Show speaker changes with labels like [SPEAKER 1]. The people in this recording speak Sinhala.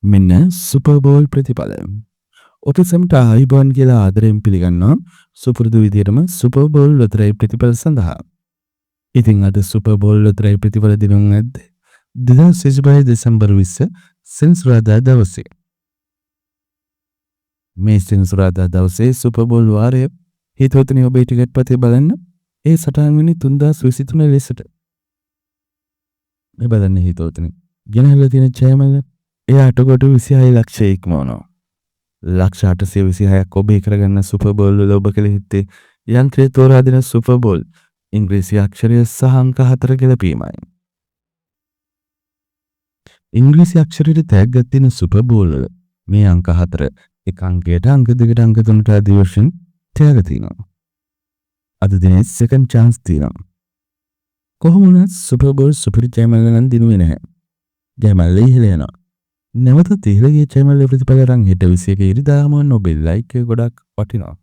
[SPEAKER 1] මෙන්න සුපර් බෝල් ප්‍රතිඵල. ඔබ සැමට ආයුබෝවන් කියලා ආදරයෙන් පිළිගන්නවා සුපුරුදු විදියටම සුපර් බෝල් ලොතරැයි ප්‍රතිඵල සඳහා. ඉතින් අද සුපර් බෝල් ලොතරැයි ප්‍රතිඵල දිනුම් ඇද්ද 2025 දෙසැම්බර් 20 සෙනසුරාදා දවසේ. මේ සෙනසුරාදා දවසේ සුපර් බෝල් වාරය හිතවතුනි ඔබේ ටිකට් පතේ බලන්න ඒ සටහන් වෙන්නේ 3023 ලෙසට. මේ බලන්න හිතවතුනි. ගෙනහැල්ලා තියෙන ජයමල එයාට කොට 26 ලක්ෂය ඉක්මවනවා. ලක්ෂ 826ක් ඔබේ කරගන්න සුපර් බෝල් වල ඔබ කළ යුත්තේ යන්ත්‍රය තෝරා දෙන සුපර් බෝල් ඉංග්‍රීසි අක්ෂරය සහ අංක 4 ගැලපීමයි. ඉංග්‍රීසි අක්ෂරයට තෑග්ගක් තියෙන සුපර් බෝල් වල මේ අංක 4 එක අංකයට අංක 2ට අංක 3ට ආදී වශයෙන් තෑග්ග තියෙනවා. අද දිනේ සෙකන්ඩ් chance තියෙනවා. කොහොම වුණත් සුපර් බෝල් සුපිරි ජයමල්ල නම් දිනුවේ නැහැ. ජයමල්ල ඉහළ යනවා. නැවතත් ඉහළ ගිය ජයමල්ල ප්‍රතිඵල රන් හෙට 21 ඉරිදාම ඔබේ ලයික් එක ගොඩක් වටිනවා.